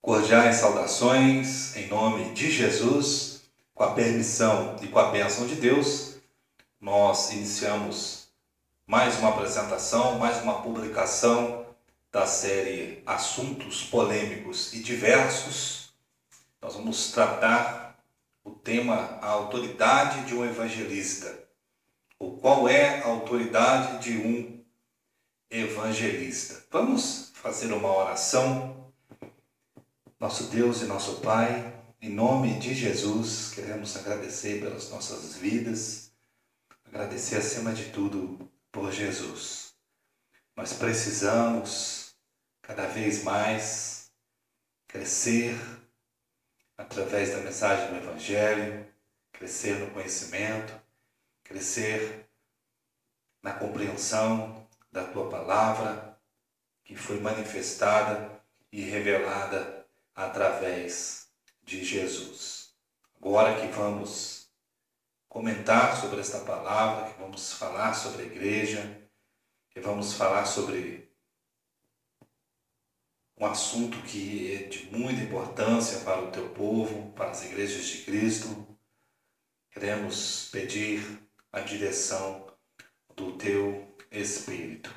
Cordiais saudações em nome de Jesus, com a permissão e com a bênção de Deus, nós iniciamos mais uma apresentação, mais uma publicação da série Assuntos Polêmicos e Diversos. Nós vamos tratar o tema A Autoridade de um Evangelista, ou qual é a autoridade de um evangelista. Vamos fazer uma oração. Nosso Deus e nosso Pai, em nome de Jesus, queremos agradecer pelas nossas vidas, agradecer acima de tudo por Jesus. Nós precisamos cada vez mais crescer através da mensagem do Evangelho, crescer no conhecimento, crescer na compreensão da Tua Palavra, que foi manifestada e revelada através de Jesus. Agora que vamos comentar sobre esta palavra, que vamos falar sobre a igreja, que vamos falar sobre um assunto que é de muita importância para o teu povo, para as igrejas de Cristo, queremos pedir a direção do teu Espírito.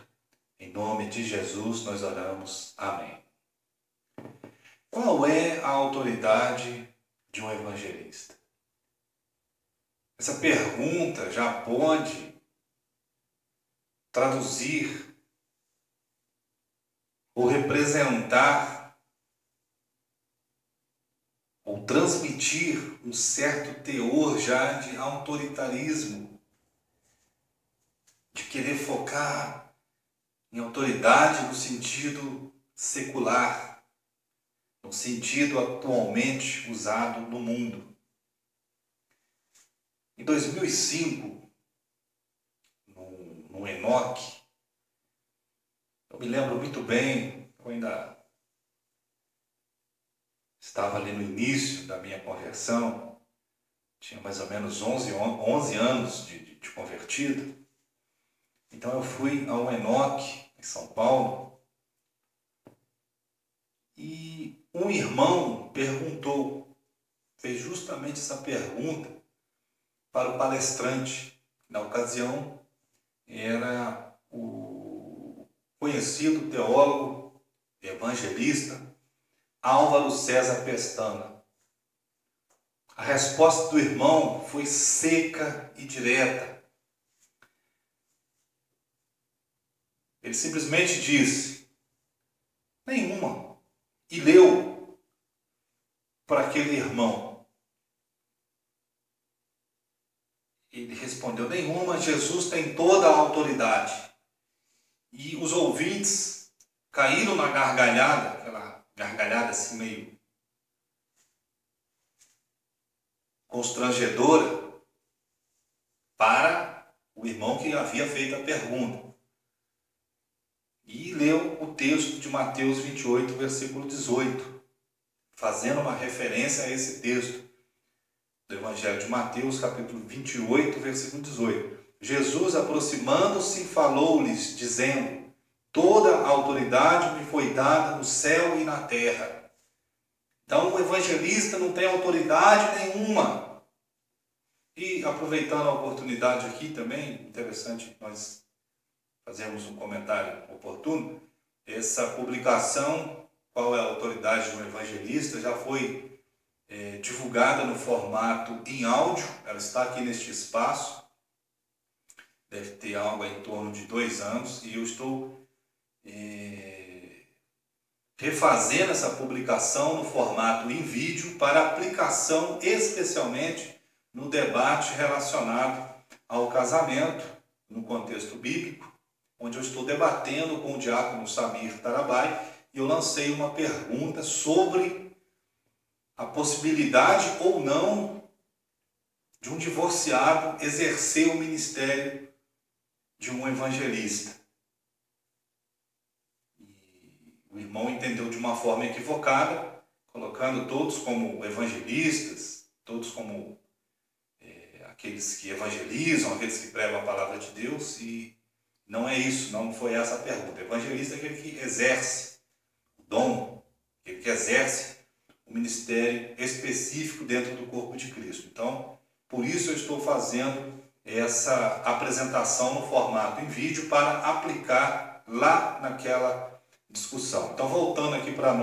Em nome de Jesus nós oramos. Amém. Qual é a autoridade de um evangelista? Essa pergunta já pode traduzir ou representar ou transmitir um certo teor já de autoritarismo, de querer focar em autoridade no sentido secular, no sentido atualmente usado no mundo. Em 2005, no Enoque, eu me lembro muito bem, eu ainda estava ali no início da minha conversão, tinha mais ou menos 11 anos de convertido. Então eu fui ao Enoque, em São Paulo, e um irmão fez justamente essa pergunta para o palestrante. Na ocasião, era o conhecido teólogo evangelista Álvaro César Pestana. A resposta do irmão foi seca e direta. Ele simplesmente disse: nenhuma. E leu para aquele irmão. Ele respondeu: nenhuma, Jesus tem toda a autoridade. E os ouvintes caíram na gargalhada, aquela gargalhada assim meio constrangedora para o irmão que havia feito a pergunta. E leu o texto de Mateus 28, versículo 18, fazendo uma referência a esse texto do Evangelho de Mateus, capítulo 28, versículo 18. Jesus, aproximando-se, falou-lhes, dizendo: toda a autoridade me foi dada no céu e na terra. Então, o evangelista não tem autoridade nenhuma. E, aproveitando a oportunidade aqui também, interessante nós fazermos um comentário oportuno. Essa publicação, qual é a autoridade de um evangelista, já foi divulgada no formato em áudio. Ela está aqui neste espaço, deve ter algo em torno de 2 anos, e eu estou refazendo essa publicação no formato em vídeo para aplicação especialmente no debate relacionado ao casamento no contexto bíblico, onde eu estou debatendo com o diácono Samir Tarabai, e eu lancei uma pergunta sobre a possibilidade ou não de um divorciado exercer o ministério de um evangelista. E o irmão entendeu de uma forma equivocada, colocando todos como evangelistas, todos como aqueles que evangelizam, aqueles que pregam a palavra de Deus, e não é isso, não foi essa a pergunta. Evangelista é aquele que exerce o dom, aquele que exerce um ministério específico dentro do corpo de Cristo. Então, por isso eu estou fazendo essa apresentação no formato em vídeo para aplicar lá naquela discussão. Então, voltando aqui para a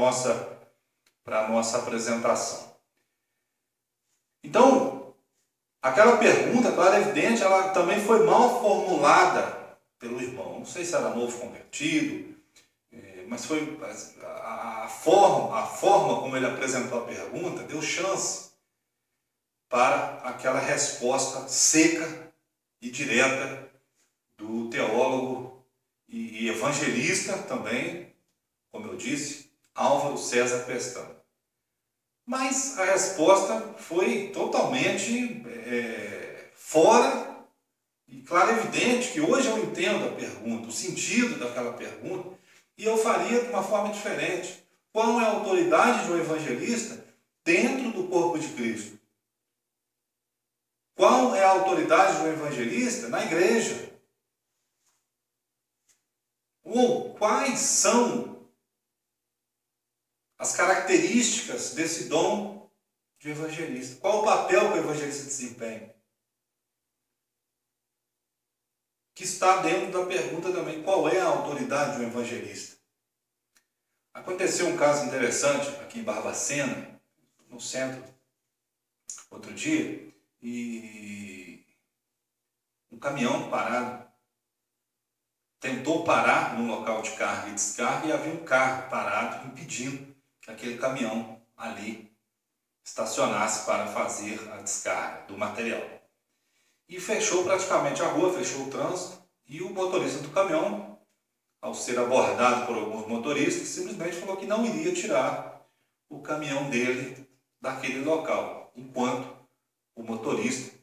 nossa apresentação. Então, aquela pergunta, claro, evidente, ela também foi mal formulada pelo irmão. Não sei se era novo convertido, mas foi a forma como ele apresentou a pergunta deu chance para aquela resposta seca e direta do teólogo e evangelista também, como eu disse, Álvaro César Pestana. Mas a resposta foi totalmente fora e, claro, evidente que hoje eu entendo a pergunta, o sentido daquela pergunta, e eu faria de uma forma diferente. Qual é a autoridade de um evangelista dentro do corpo de Cristo? Qual é a autoridade de um evangelista na igreja? Ou quais são as características desse dom de evangelista? Qual o papel que o evangelista desempenha? Que está dentro da pergunta também, qual é a autoridade de um evangelista? Aconteceu um caso interessante aqui em Barbacena, no centro, outro dia, e um caminhão parado tentou parar num local de carga e descarga e havia um carro parado impedindo que aquele caminhão ali estacionasse para fazer a descarga do material. E fechou praticamente a rua, fechou o trânsito, e o motorista do caminhão, ao ser abordado por alguns motoristas, simplesmente falou que não iria tirar o caminhão dele daquele local, enquanto o motorista,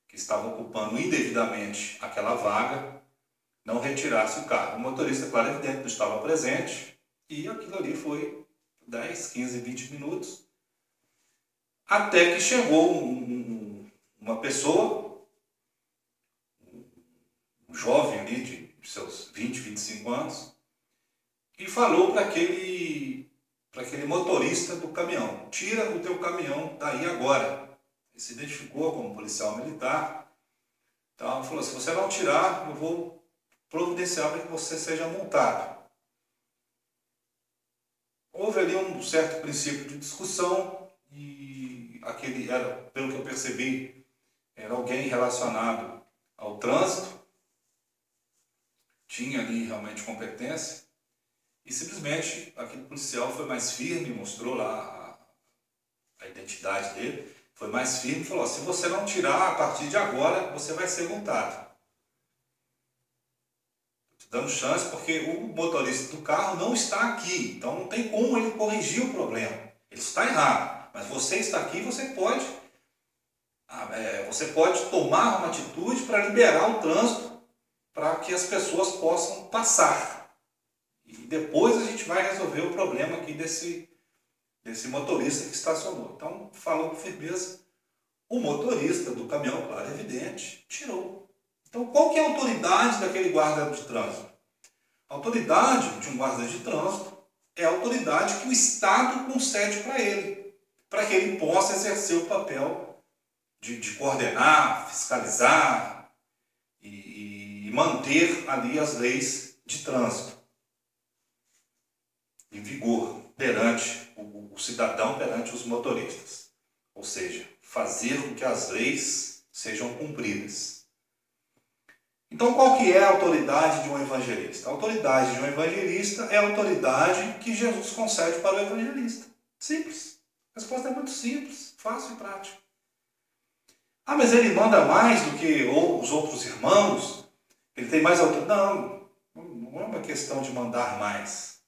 que estava ocupando indevidamente aquela vaga, não retirasse o carro. O motorista, claro, evidente, não estava presente, e aquilo ali foi 10, 15, 20 minutos, até que chegou uma pessoa, um jovem ali de seus 20, 25 anos, e falou para aquele motorista do caminhão: tira o teu caminhão daí agora. Ele se identificou como policial militar. Então falou: se você não tirar, eu vou providenciar para que você seja multado. Houve ali um certo princípio de discussão, e aquele era, pelo que eu percebi, era alguém relacionado ao trânsito, tinha ali realmente competência, e simplesmente aquele policial foi mais firme, mostrou lá a identidade dele, foi mais firme e falou: se você não tirar, a partir de agora, você vai ser multado. Estou dando chance porque o motorista do carro não está aqui, então não tem como ele corrigir o problema. Ele está errado, mas você está aqui, você pode tomar uma atitude para liberar o trânsito, para que as pessoas possam passar. E depois a gente vai resolver o problema aqui desse motorista que estacionou. Então, falou com firmeza. O motorista do caminhão, claro, evidente, tirou. Então, qual que é a autoridade daquele guarda de trânsito? A autoridade de um guarda de trânsito é a autoridade que o Estado concede para ele, para que ele possa exercer o papel de coordenar, fiscalizar e manter ali as leis de trânsito em vigor perante o cidadão, perante os motoristas. Ou seja, fazer com que as leis sejam cumpridas. Então, qual que é a autoridade de um evangelista? A autoridade de um evangelista é a autoridade que Jesus concede para o evangelista. Simples. A resposta é muito simples, fácil e prática. Ah, mas ele manda mais do que os outros irmãos? Ele tem mais autoridade? Não é uma questão de mandar mais.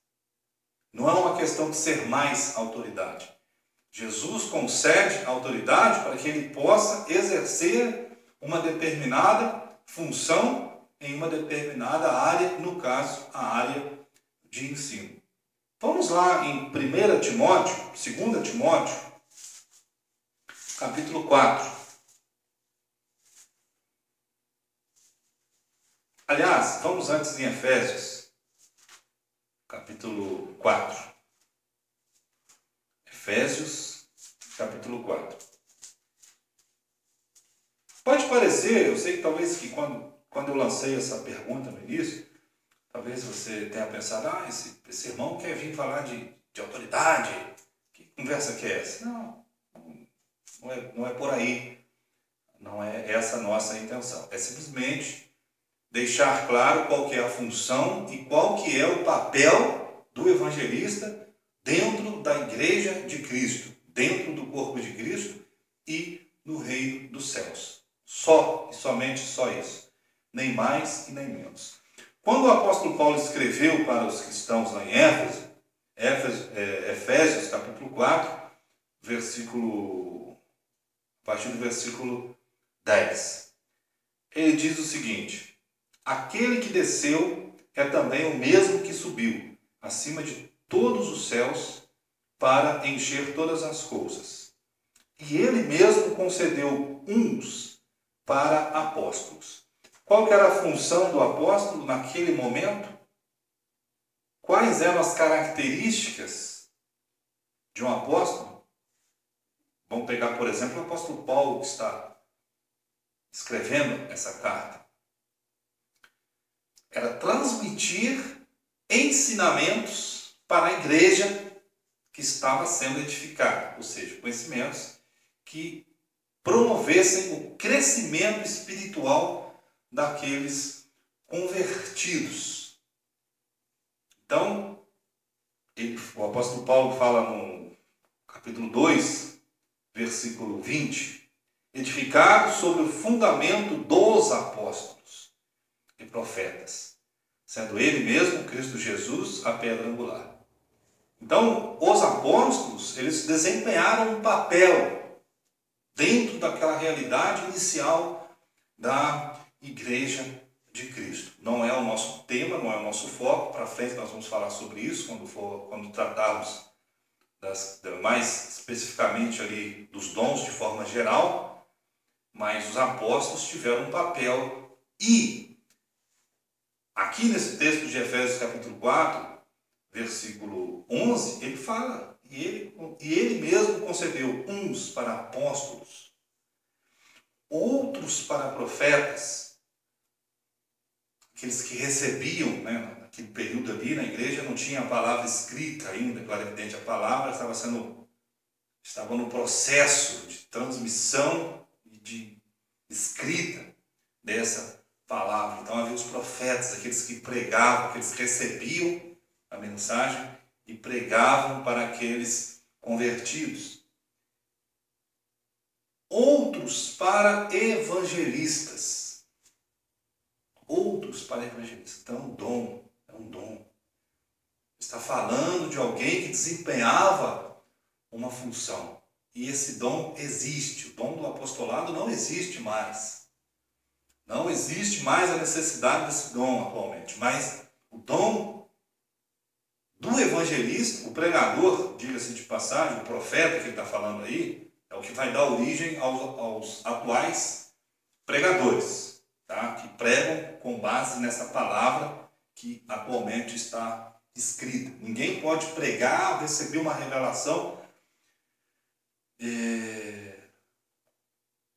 Não é uma questão de ser mais autoridade. Jesus concede autoridade para que ele possa exercer uma determinada função em uma determinada área, no caso, a área de ensino. Vamos lá em 2 Timóteo, capítulo 4. Aliás, vamos antes em Efésios, capítulo 4. Efésios, capítulo 4. Pode parecer, eu sei que talvez que quando eu lancei essa pergunta no início, talvez você tenha pensado, esse irmão quer vir falar de autoridade. Que conversa que é essa? Não é por aí. Não é essa a nossa intenção. É simplesmente deixar claro qual que é a função e qual que é o papel do evangelista dentro da igreja de Cristo, dentro do corpo de Cristo e no reino dos céus. Só e somente só isso. Nem mais e nem menos. Quando o apóstolo Paulo escreveu para os cristãos lá em Efésios capítulo 4, a partir do versículo 10, ele diz o seguinte: aquele que desceu é também o mesmo que subiu acima de todos os céus para encher todas as coisas. E ele mesmo concedeu uns para apóstolos. Qual que era a função do apóstolo naquele momento? Quais eram as características de um apóstolo? Vamos pegar, por exemplo, o apóstolo Paulo, que está escrevendo essa carta. Era transmitir ensinamentos para a igreja que estava sendo edificada, ou seja, conhecimentos que promovessem o crescimento espiritual daqueles convertidos. Então, o apóstolo Paulo fala no capítulo 2, versículo 20, edificado sobre o fundamento dos apóstolos e profetas, sendo ele mesmo, Cristo Jesus, a pedra angular. Então, os apóstolos, eles desempenharam um papel dentro daquela realidade inicial da igreja de Cristo. Não é o nosso tema, não é o nosso foco. Para frente nós vamos falar sobre isso quando tratarmos mais especificamente ali dos dons de forma geral. Mas os apóstolos tiveram um papel. E aqui nesse texto de Efésios capítulo 4, versículo 11, ele fala, e ele mesmo concedeu uns para apóstolos, outros para profetas. Aqueles que recebiam, naquele período ali na igreja não tinha a palavra escrita ainda, claro, evidente, a palavra estava no processo de transmissão e de escrita dessa palavra. Então havia os profetas, aqueles que pregavam, aqueles que recebiam a mensagem e pregavam para aqueles convertidos. Outros para evangelistas. Outros para evangelistas. Então é um dom. Está falando de alguém que desempenhava uma função. E esse dom existe. O dom do apostolado não existe mais. Não existe mais a necessidade desse dom atualmente. Mas o dom do evangelista, o pregador, diga-se de passagem, o profeta que ele está falando aí, é o que vai dar origem aos atuais pregadores, tá? Que pregam com base nessa palavra que atualmente está escrita. Ninguém pode pregar, receber uma revelação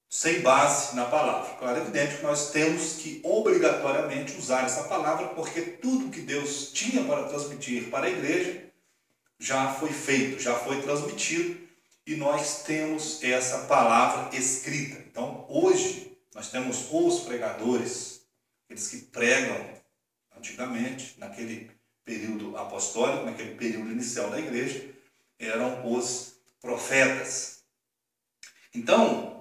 sem base na palavra. Claro, é evidente que nós temos que obrigatoriamente usar essa palavra, porque tudo que Deus tinha para transmitir para a igreja já foi feito, já foi transmitido, e nós temos essa palavra escrita. Então, hoje, nós temos os pregadores, aqueles que pregam antigamente, naquele período apostólico, naquele período inicial da igreja, eram os profetas. Então,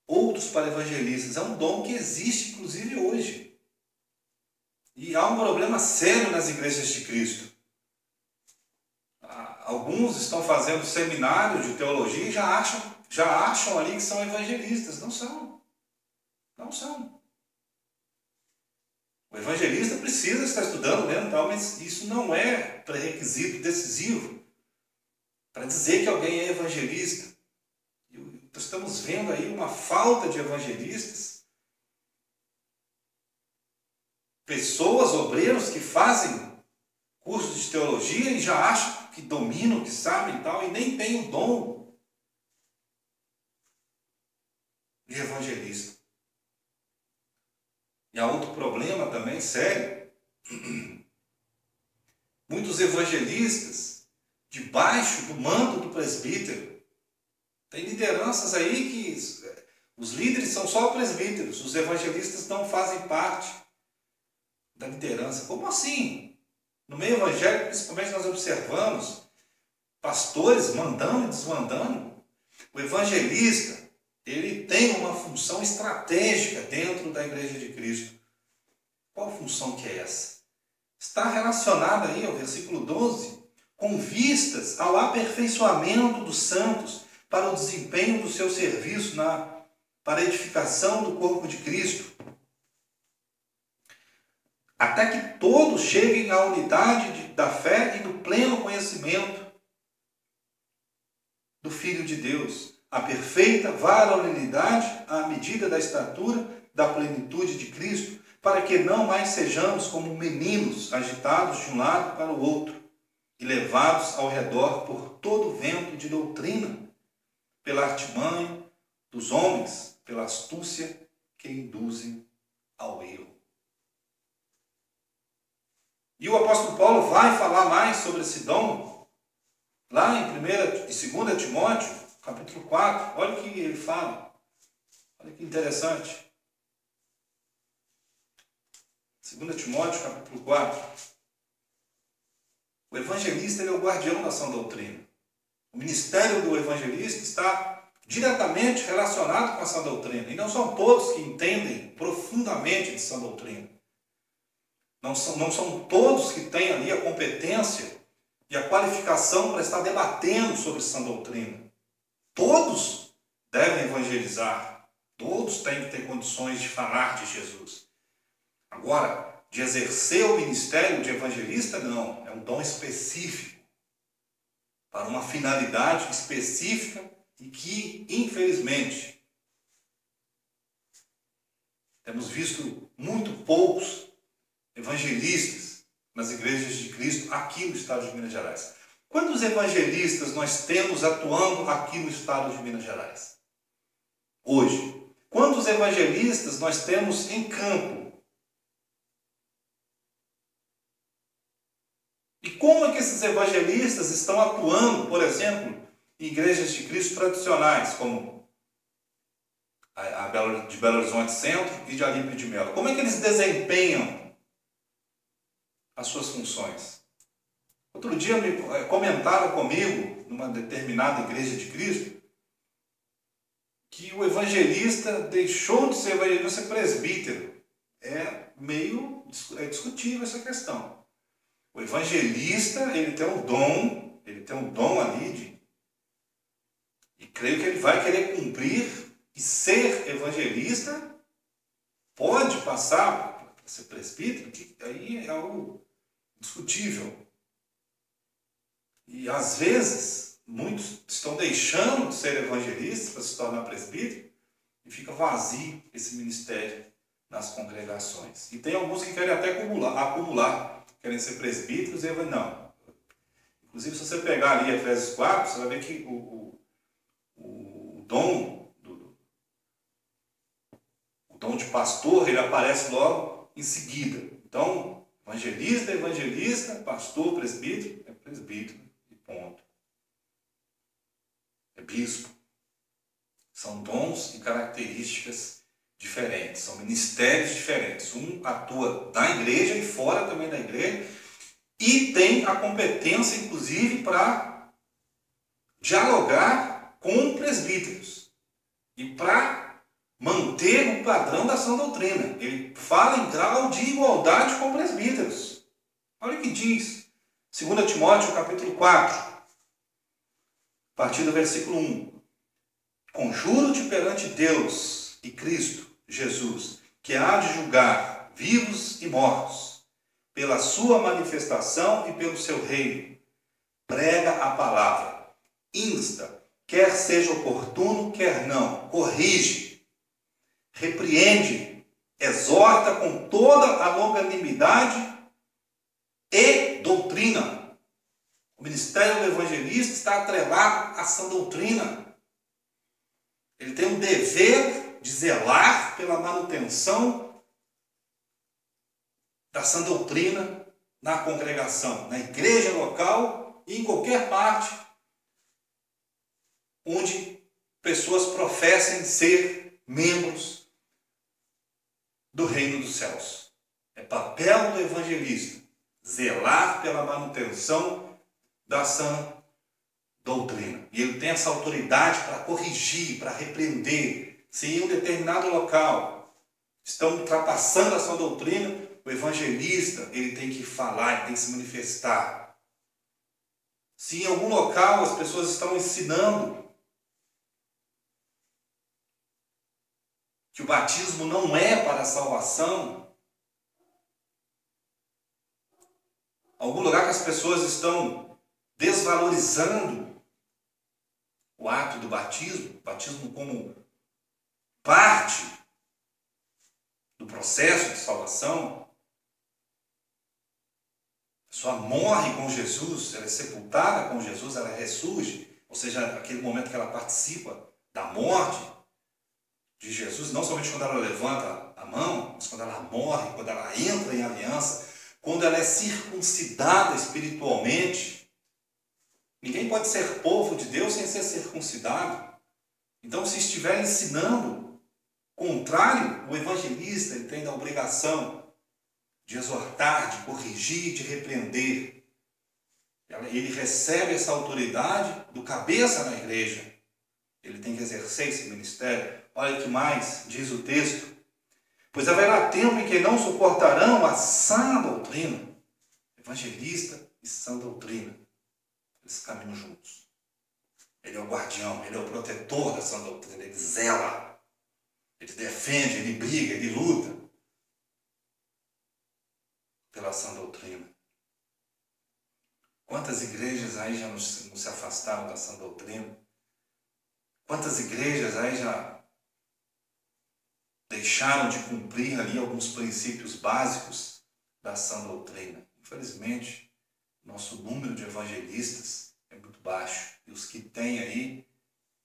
outros para evangelistas é um dom que existe inclusive hoje. E há um problema sério nas igrejas de Cristo. Alguns estão fazendo seminários de teologia e já acham ali que são evangelistas. Não são. Não são. O evangelista precisa estar estudando, lendo, tal, mas isso não é pré-requisito decisivo para dizer que alguém é evangelista. Nós estamos vendo aí uma falta de evangelistas, pessoas, obreiros que fazem curso de teologia e já acham que dominam, que sabem e tal, e nem tem o dom de evangelista. E há outro problema também sério. Muitos evangelistas debaixo do manto do presbítero. Tem lideranças aí que os líderes são só presbíteros, os evangelistas não fazem parte da liderança. Como assim? No meio evangélico, principalmente, nós observamos pastores mandando e desmandando. O evangelista, ele tem uma função estratégica dentro da Igreja de Cristo. Qual função que é essa? Está relacionada aí ao versículo 12, com vistas ao aperfeiçoamento dos santos para o desempenho do seu serviço para a edificação do corpo de Cristo, até que todos cheguem à unidade da fé e do pleno conhecimento do Filho de Deus, a perfeita varonilidade à medida da estatura da plenitude de Cristo, para que não mais sejamos como meninos agitados de um lado para o outro e levados ao redor por todo vento de doutrina, pela artimanha dos homens, pela astúcia que induzem ao erro. E o apóstolo Paulo vai falar mais sobre esse dom, lá em 1 e 2 Timóteo, capítulo 4. Olha o que ele fala. Olha que interessante. 2 Timóteo, capítulo 4. O evangelista ele é o guardião da sã doutrina. O ministério do evangelista está diretamente relacionado com a sã doutrina. E não são todos que entendem profundamente de sã doutrina. Não são todos que têm ali a competência e a qualificação para estar debatendo sobre sã doutrina. Todos devem evangelizar. Todos têm que ter condições de falar de Jesus. Agora, de exercer o ministério de evangelista, não. É um dom específico, para uma finalidade específica e que, infelizmente, temos visto muito poucos evangelistas nas igrejas de Cristo aqui no estado de Minas Gerais. Quantos evangelistas nós temos atuando aqui no estado de Minas Gerais? Hoje. Quantos evangelistas nós temos em campo? E como é que esses evangelistas estão atuando, por exemplo, em igrejas de Cristo tradicionais, como a de Belo Horizonte Centro e de Alípio de Melo? Como é que eles desempenham as suas funções? Outro dia comentaram comigo, numa determinada igreja de Cristo, que o evangelista deixou de ser evangelista, ser presbítero. É discutível essa questão. O evangelista, ele tem um dom ali e creio que ele vai querer cumprir e ser evangelista, pode passar para ser presbítero, que aí é algo discutível. E às vezes, muitos estão deixando de ser evangelistas para se tornar presbítero e fica vazio esse ministério nas congregações. E tem alguns que querem até acumular. Querem ser presbíteros e não. Inclusive, se você pegar ali Efésios 4, você vai ver que o dom de pastor, ele aparece logo em seguida. Então, evangelista, pastor, presbítero, é presbítero e ponto. É bispo. São dons e características diferentes, são ministérios diferentes. Um atua na igreja e fora também da igreja e tem a competência, inclusive, para dialogar com presbíteros e para manter o padrão da sã doutrina. Ele fala em grau de igualdade com presbíteros. Olha o que diz 2 Timóteo, capítulo 4, a partir do versículo 1. Conjuro-te perante Deus e Cristo Jesus, que há de julgar vivos e mortos, pela sua manifestação e pelo seu reino. Prega a palavra, insta, quer seja oportuno, quer não, corrige, repreende, exorta com toda a longanimidade e doutrina. O ministério do evangelista está atrelado à sã doutrina. Ele tem um dever de zelar pela manutenção da sã doutrina na congregação, na igreja local e em qualquer parte onde pessoas professem ser membros do reino dos céus. É papel do evangelista zelar pela manutenção da sã doutrina. E ele tem essa autoridade para corrigir, para repreender. Se em um determinado local estão ultrapassando a sua doutrina, o evangelista ele tem que falar, ele tem que se manifestar. Se em algum local as pessoas estão ensinando que o batismo não é para a salvação, algum lugar que as pessoas estão desvalorizando o ato do batismo como parte do processo de salvação, a pessoa morre com Jesus, ela é sepultada com Jesus, ela ressurge, ou seja, aquele momento que ela participa da morte de Jesus, não somente quando ela levanta a mão, mas quando ela morre, quando ela entra em aliança, quando ela é circuncidada espiritualmente. Ninguém pode ser povo de Deus sem ser circuncidado. Então, se estiver ensinando contrário, o evangelista ele tem a obrigação de exortar, de corrigir, de repreender. Ele recebe essa autoridade do cabeça na igreja. Ele tem que exercer esse ministério. Olha que mais diz o texto. Pois haverá tempo em que não suportarão a sã doutrina. Evangelista e sã doutrina. Eles caminham juntos. Ele é o guardião, ele é o protetor da sã doutrina. Ele zela. Ele defende, ele briga, ele luta pela sã doutrina. Quantas igrejas aí já não se afastaram da sã doutrina? Quantas igrejas aí já deixaram de cumprir ali alguns princípios básicos da sã doutrina? Infelizmente, nosso número de evangelistas é muito baixo. E os que tem aí,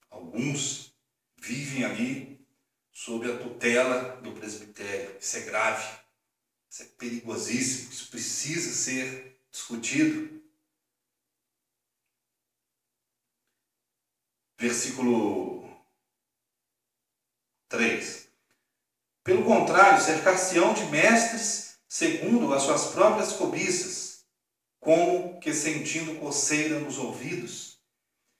alguns, vivem ali sob a tutela do presbitério. Isso é grave, isso é perigosíssimo, isso precisa ser discutido. Versículo 3. Pelo contrário, cercar-se-ão de mestres segundo as suas próprias cobiças, como que sentindo coceira nos ouvidos,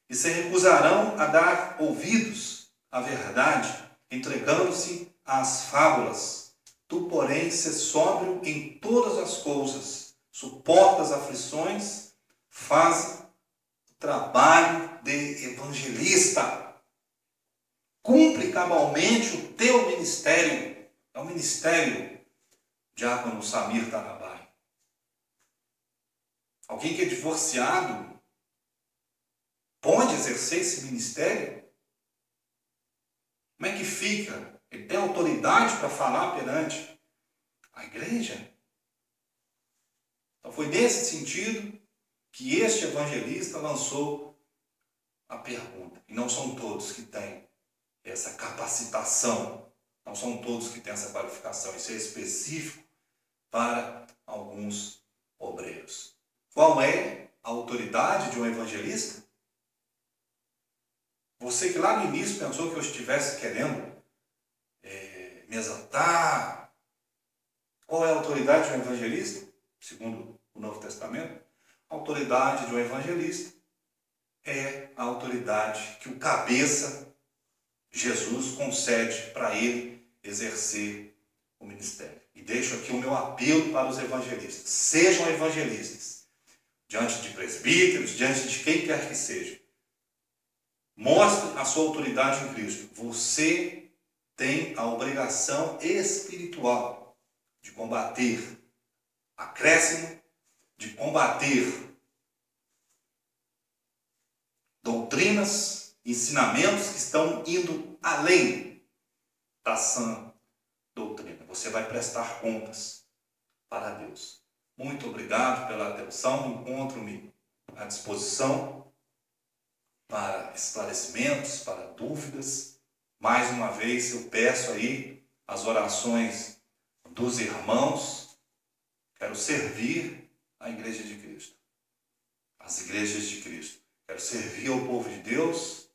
e se recusarão a dar ouvidos à verdade, entregando-se às fábulas. Tu, porém, sê sóbrio em todas as coisas, suporta as aflições, faz o trabalho de evangelista. Cumpre cabalmente o teu ministério. É o ministério, diácono Samir Tanabai. Alguém que é divorciado pode exercer esse ministério? Como é que fica? Ele tem autoridade para falar perante a igreja? Então foi nesse sentido que este evangelista lançou a pergunta. E não são todos que têm essa capacitação, não são todos que têm essa qualificação. Isso é específico para alguns obreiros. Qual é a autoridade de um evangelista? Você que lá no início pensou que eu estivesse querendo me exaltar. Qual é a autoridade de um evangelista? Segundo o Novo Testamento, a autoridade de um evangelista é a autoridade que o cabeça, Jesus, concede para ele exercer o ministério. E deixo aqui o meu apelo para os evangelistas. Sejam evangelistas. Diante de presbíteros, diante de quem quer que seja. Mostre a sua autoridade em Cristo. Você tem a obrigação espiritual de combater acréscimo, de combater doutrinas, ensinamentos que estão indo além da sã doutrina. Você vai prestar contas para Deus. Muito obrigado pela atenção. Encontro-me à disposição para esclarecimentos, para dúvidas. Mais uma vez eu peço aí as orações dos irmãos. Quero servir a Igreja de Cristo, as igrejas de Cristo. Quero servir ao povo de Deus,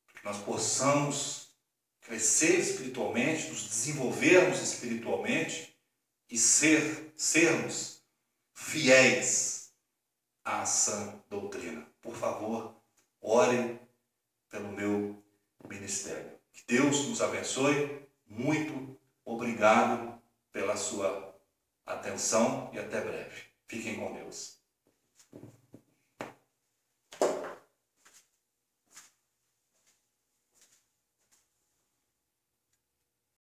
para que nós possamos crescer espiritualmente, nos desenvolvermos espiritualmente e sermos fiéis à sã doutrina. Por favor, orem pelo meu ministério. Que Deus nos abençoe. Muito obrigado pela sua atenção e até breve. Fiquem com Deus.